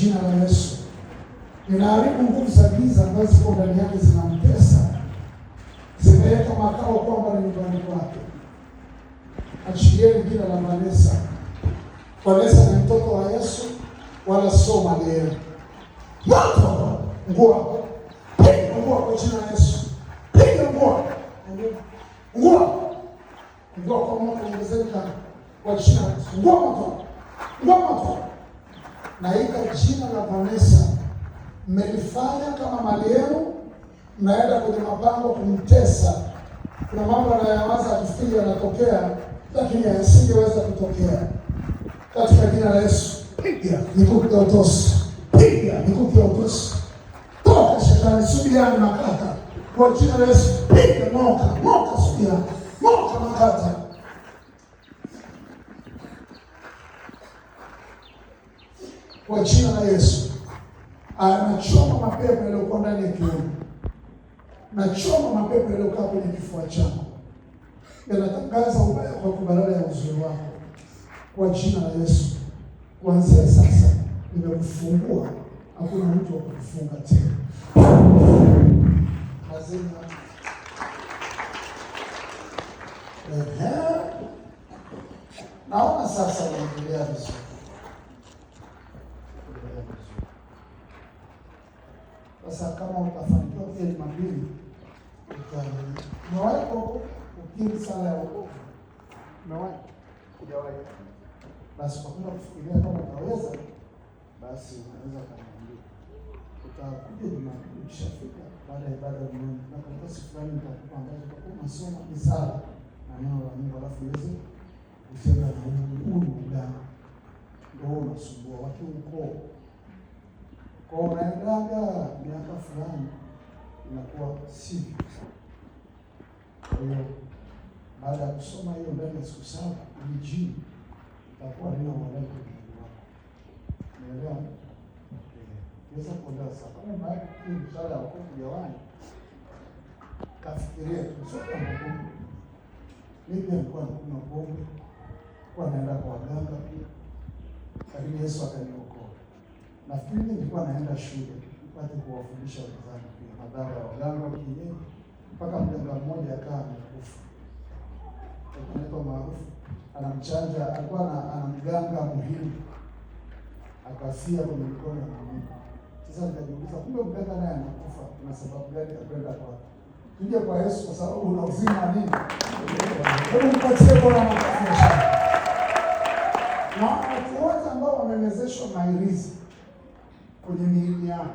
jina la Yesu. Ninaharibu nguvu za giza ambazo ziko ndani yake zinamtesa, zimeweka makao kwamba ni nyumbani kwake. Achilieni jina la Vanessa. Vanessa ni mtoto wa Yesu, wala sio marehemu. Moto ngua, piga ngua kwa jina la Yesu, piga ngua, ngua kwa moto ongezeka kwa jina la Yesu, ngua moto. Na ika jina la Vanessa mmelifanya kama marehemu, mnaenda kwenye mapango kumtesa. Kuna mambo anayawaza akifikiri yanatokea, lakini yasingeweza kutokea. Katika jina la Yesu, piga mikuki ya utosi, piga mikuki ya utosi. Toka shetani, subiani makata. Kwa jina la Yesu, piga moka subiani, moka makata. Kwa jina la Yesu, anachoma mapepo yaliyokuwa ndani ya kiuno. Nachoma mapepo yaliyokaa kwenye kifua chako. Yanatangaza ubaya kwa kubalala ya uzuri wako. Kwa jina la Yesu, kuanzia sasa nimekufungua, hakuna mtu wa kukufunga tena. Lazima naona sasa unaendelea vizuri. Sasa kama utafanikiwa kwa Jumapili, umewahi kukiri sala ya wokovu? Umewahi? Hujawahi? Basi kwa kufikiria kama utaweza, basi unaweza kuniambia. Utakuja Jumapili ukishafika baada ya ibada ya Mungu. Na kwa sababu fulani nitakupa ambazo utakuwa unasoma misala na neno la Mungu, alafu uweze kusema na Mungu ndani. Ndio unasumbua watu huko. Kwa unaendaga miaka fulani inakuwa sivyo. Kwa hiyo baada ya kusoma hiyo ndani ya siku 7 mjini itakuwa neno mwalimu kwa wako. Unaelewa? Naweza kuondoa sasa. Kama baada ya msala wa kujawani kafikiria kusoma Mungu. Mimi nilikuwa nakunywa pombe, kwa naenda kwa waganga pia. Lakini Yesu akaniokoa. Nafikiri nilikuwa naenda shule nipate kuwafundisha wenzangu pia madhara ya waganga wa kienyeji, mpaka mganga mmoja akawa amekufa. Anaitwa maarufu, anamchanja, alikuwa anamganga muhimu, akafia kwenye mikono ya Mungu. Sasa nikajiuliza, kumbe mganga naye anakufa, kuna sababu gani ya kwenda kwa tuje kwa Yesu kwa sababu una uzima nini? Hebu mpatie Bwana makofi. Na watu wote ambao wamemezeshwa mairizi kwenye miili yao,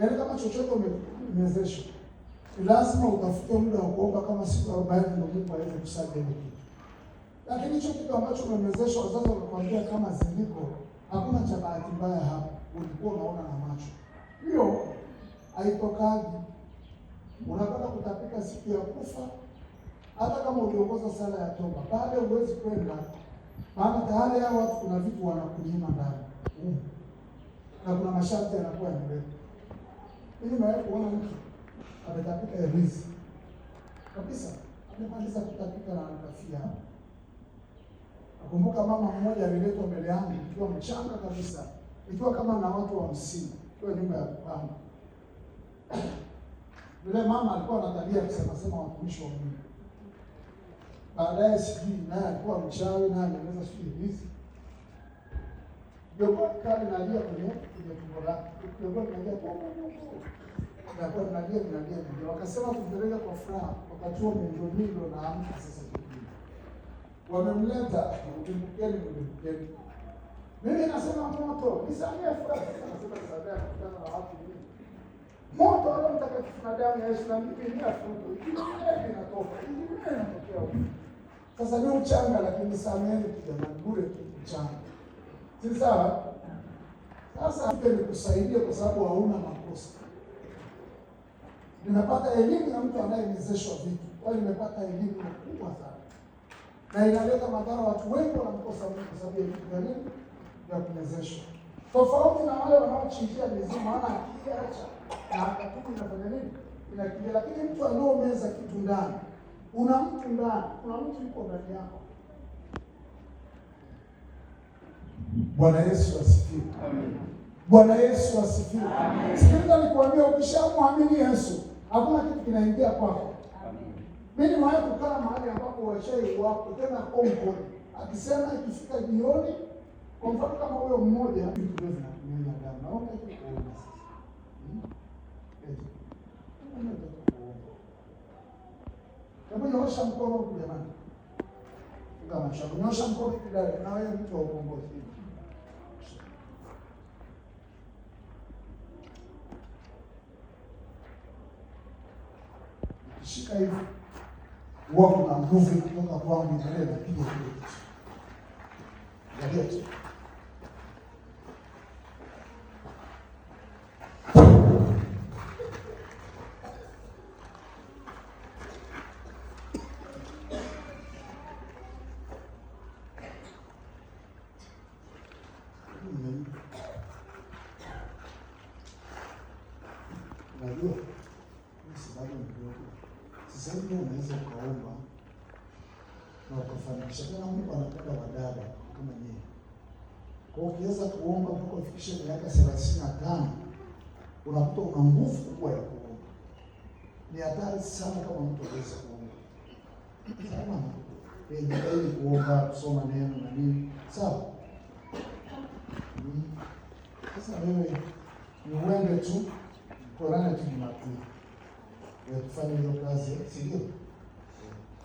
yaani kama chochote umemezeshwa, lazima utafute muda wa kuomba kama siku 40 ndio Mungu aweze kusaga ile kitu. Lakini hicho kitu ambacho umemezeshwa, wazazi wanakuambia kama ziliko, hakuna cha bahati mbaya hapo, ulikuwa unaona na macho. Hiyo haitokaji. Unataka kutapika siku ya kufa, hata kama ukiongoza sala ya toba, baada huwezi kwenda, maana tayari hao watu kuna vitu wanakunyima ndani. Na kuna masharti yanakuwa yamewekwa. Ili mwae kuona mtu ametapika irizi kabisa, amemaliza kutapika na anakafia. Nakumbuka mama mmoja aliletwa mbele yangu ikiwa mchanga kabisa, ikiwa kama na watu 50, ikiwa nyumba ya kupanga. Yule mama alikuwa na tabia kusema watumishi wa Mungu. Baadaye sijui naye alikuwa mchawi na anaweza sijui hizi. Ndio kali nalia kwenye tumbo lake. Ndio nalia kwa Mungu. Na kwa nalia. Wakasema kumpeleka kwa furaha, wakati huo ndio na amka sasa hivi. Wamemleta mtumbukeni. Mimi nasema moto, nisamee furaha. Nasema sadaka kutana na watu wengi. Moto wa mtakatifu na damu ya Yesu na mimi ni afuto. Hivi inatoka. Hivi inatokea huko. Sasa ni uchanga, lakini sameeni kijana bure tu uchanga. Si sawa? Sasa nikusaidia kwa sababu hauna makosa. Nimepata elimu ya mtu anayemezeshwa vitu. Kwa hiyo nimepata elimu kubwa sana. Na inaleta madhara, watu wengi wanamkosa Mungu kwa sababu ya vitu vya nini? Vya kumezeshwa. Tofauti na wale wanaochinjia mizimu, maana akiacha na akatubu inafanya nini? Inakimbia. Lakini mtu aliomeza kitu ndani, una mtu ndani, kuna mtu yuko ndani yako. Bwana Yesu asifiwe. Bwana Yesu asifiwe. Sikiliza nikwambia, ukishamwamini Yesu hakuna kitu kinaingia kwako. Mimi nimewahi kukaa mahali ambapo washai wako tena konko, akisema ikifika jioni, kwa mfano kama huyo mmoja vitu vile vinatumia damu, naomba hivi kuona sasa. Kama nyosha mkono huko jamani. Kama nyosha mkono kidole na wewe mtu wa ukombozi. Shika hivi. Wako na nguvu kutoka kwangu mbele na piga kile. Ndio tu. Unajua? Sababu ndio. Sasa hivi unaweza kuomba na ukafanikisha. Tena Mungu anapenda wadada kama nyinyi. Kwa hiyo ukiweza kuomba mpaka ufikishe miaka 35, unakuta una nguvu kubwa ya kuomba. Ni hatari sana kama mtu anaweza kuomba. Sana. Ili kuomba, kusoma neno na nini. Sawa? Sasa wewe ni uende tu Korana tu Jumapili. Kufanya hiyo kazi, si ndio?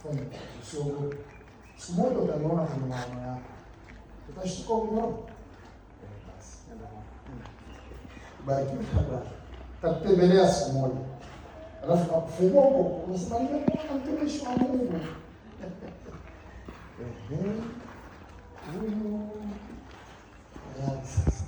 Fanya usiogope. Siku moja utaliona kwenye maono yako. Utashtuka ukiona. Basi, nenda. Barikiwe kabla. Takutembelea siku moja. Alafu nakufungua huko, unasema nimekuona mtumishi wa Mungu. Huyu. Ya sasa.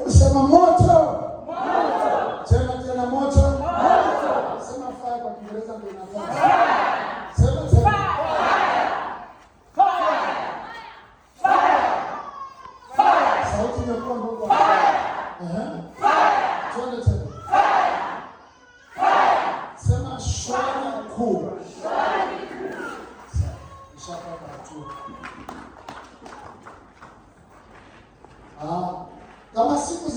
Sema moto. Moto. Tena moto. Moto. Sema fire kwa Kiingereza ndio inafaa. Sema fire. Fire. Fire. Sauti inakuwa ndogo. Fire. Twende tena. Sema shwari kuu. Shwari kuu. Shaka tu. Kama siku